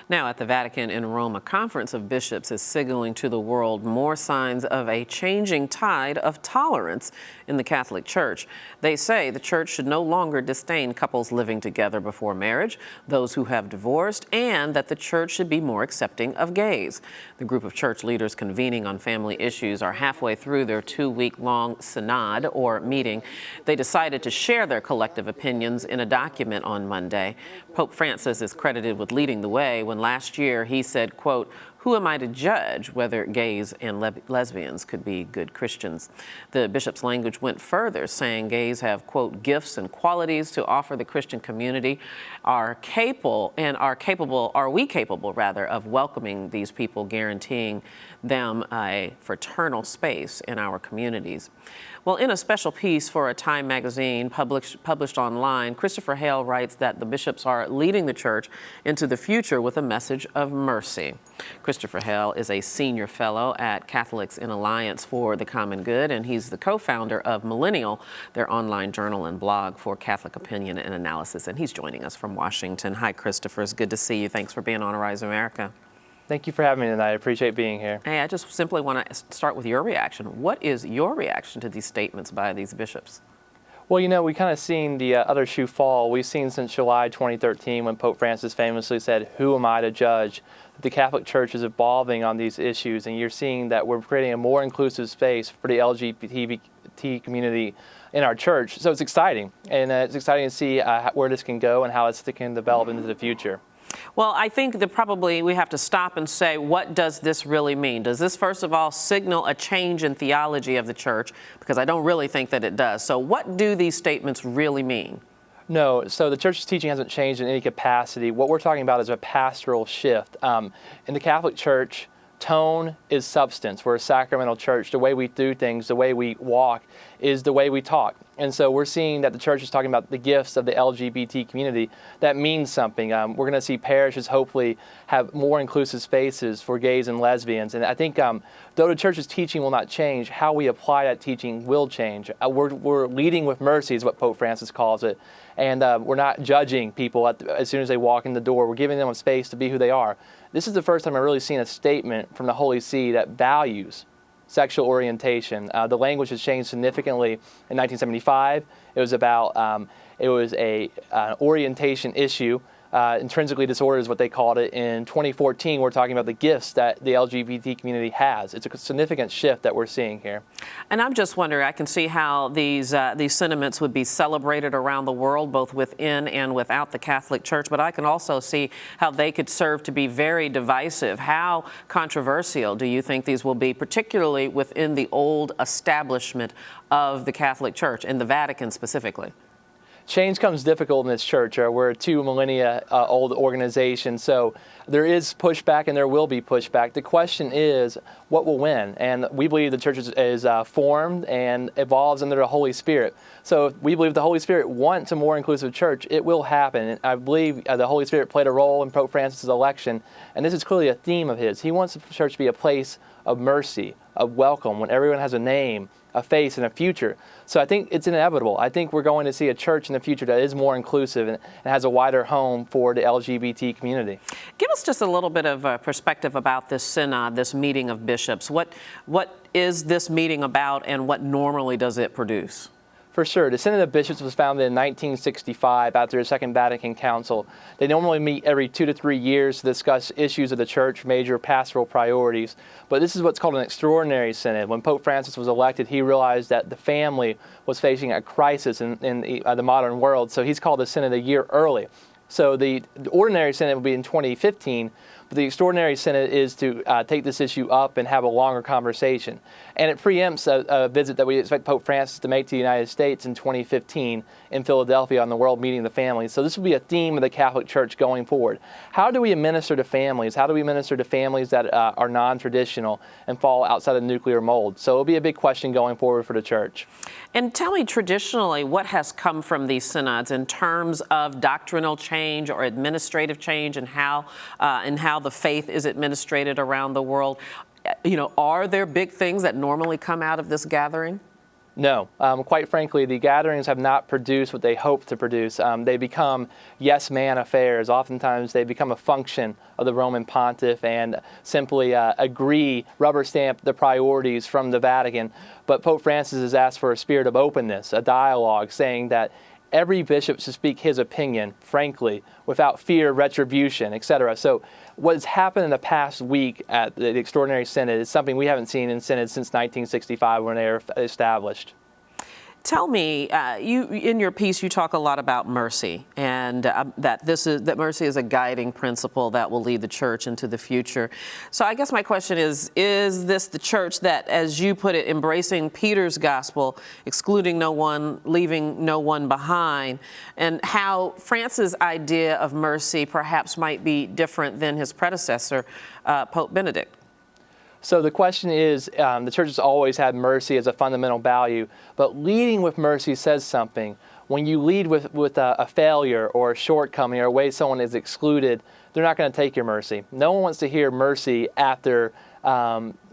Now, at the Vatican in Rome, a conference of bishops is signaling to the world more signs of a changing tide of tolerance in the Catholic Church. They say the Church should no longer disdain couples living together before marriage, those who have divorced, and that the Church should be more accepting of gays. The group of church leaders convening on family issues are halfway through their 2-week-long synod, or meeting. They decided to share their collective opinions in a document on Monday. Pope Francis is credited with leading the way when last year he said, quote, "Who am I to judge whether gays and lesbians could be good Christians?" The bishop's language went further, saying gays have, quote, "gifts and qualities to offer the Christian community, are we capable rather of welcoming these people, guaranteeing them a fraternal space in our communities." Well, in a special piece for a Time magazine published online, Christopher Hale writes that the bishops are leading the Church into the future with a message of mercy. Christopher Hale is a senior fellow at Catholics in Alliance for the Common Good, and he's the co-founder of Millennial, their online journal and blog for Catholic opinion and analysis. And he's joining us from Washington. Hi, Christopher. It's good to see you. Thanks for being on Arise America. Thank you for having me tonight. I appreciate being here. Hey, I just simply want to start with your reaction. What is your reaction to these statements by these bishops? Well, you know, we kind of seen the other shoe fall. We've seen since July 2013 when Pope Francis famously said, "Who am I to judge?" The Catholic Church is evolving on these issues, and you're seeing that we're creating a more inclusive space for the LGBT community in our church. So it's exciting, and it's exciting to see where this can go and how it can develop into the future. Well, I think that probably we have to stop and say, what does this really mean? Does this, first of all, signal a change in theology of the Church? Because I don't really think that it does. So what do these statements really mean? No, so the Church's teaching hasn't changed in any capacity. What we're talking about is a pastoral shift. In the Catholic Church, tone is substance. We're a sacramental church. The way we do things, the way we walk, is the way we talk. And so we're seeing that the Church is talking about the gifts of the LGBT community. That means something. We're going to see parishes hopefully have more inclusive spaces for gays and lesbians. And I think though the Church's teaching will not change, how we apply that teaching will change. We're leading with mercy is what Pope Francis calls it. And we're not judging people as soon as they walk in the door. We're giving them a space to be who they are. This is the first time I've really seen a statement from the Holy See that values sexual orientation. The language has changed significantly in 1975. It was about, an orientation issue. Intrinsically disordered is what they called it. In 2014, we're talking about the gifts that the LGBT community has. It's a significant shift that we're seeing here. And I'm just wondering, I can see how these sentiments would be celebrated around the world, both within and without the Catholic Church, but I can also see how they could serve to be very divisive. How controversial do you think these will be, particularly within the old establishment of the Catholic Church, in the Vatican specifically? Change comes difficult in this church. We're a 2 millennia old organization, so there is pushback and there will be pushback. The question is, what will win? And we believe the church is formed and evolves under the Holy Spirit. So if we believe the Holy Spirit wants a more inclusive church, it will happen. And I believe the Holy Spirit played a role in Pope Francis' election, and this is clearly a theme of his. He wants the church to be a place of mercy, of welcome, when everyone has a name, a face, and a future. So I think it's inevitable. I think we're going to see a church in the future that is more inclusive and has a wider home for the LGBT community. Give us just a little bit of perspective about this synod, this meeting of bishops. What is this meeting about, and what normally does it produce? For sure. The Synod of Bishops was founded in 1965 after the Second Vatican Council. They normally meet every 2 to 3 years to discuss issues of the church, major pastoral priorities. But this is what's called an extraordinary synod. When Pope Francis was elected, he realized that the family was facing a crisis in the modern world, so he's called the synod a year early. So the ordinary synod will be in 2015, but the extraordinary synod is to take this issue up and have a longer conversation. And it preempts a visit that we expect Pope Francis to make to the United States in 2015 in Philadelphia on the World Meeting of the Family. So this will be a theme of the Catholic Church going forward. How do we minister to families? How do we minister to families that are non-traditional and fall outside of the nuclear mold? So it'll be a big question going forward for the Church. And tell me, traditionally, what has come from these synods in terms of doctrinal change or administrative change, and how the faith is administrated around the world? You know, are there big things that normally come out of this gathering? No. Quite frankly, the gatherings have not produced what they hope to produce. They become yes man affairs. Oftentimes they become a function of the Roman pontiff and simply rubber stamp the priorities from the Vatican. But Pope Francis has asked for a spirit of openness, a dialogue, saying that every bishop should speak his opinion, frankly, without fear of retribution, etc. So what's happened in the past week at the Extraordinary Synod is something we haven't seen in synods since 1965 when they were established. Tell me, you in your piece you talk a lot about mercy, and that mercy is a guiding principle that will lead the church into the future. So I guess my question is this the church that, as you put it, embracing Peter's gospel, excluding no one, leaving no one behind, and how Francis' idea of mercy perhaps might be different than his predecessor, Pope Benedict? So the question is, the church has always had mercy as a fundamental value, but leading with mercy says something. When you lead with a failure or a shortcoming or a way someone is excluded, they're not going to take your mercy. No one wants to hear mercy after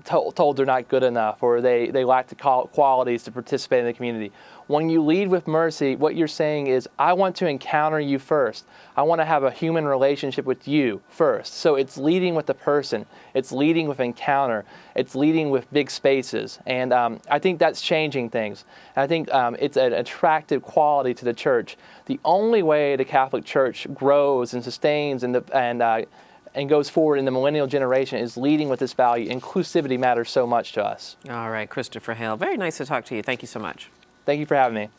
told they're not good enough or they lack the qualities to participate in the community. When you lead with mercy, what you're saying is, I want to encounter you first. I want to have a human relationship with you first. So it's leading with the person. It's leading with encounter. It's leading with big spaces. And I think that's changing things. And I think it's an attractive quality to the church. The only way the Catholic Church grows and sustains and goes forward in the millennial generation is leading with this value. Inclusivity matters so much to us. All right, Christopher Hale, very nice to talk to you. Thank you so much. Thank you for having me.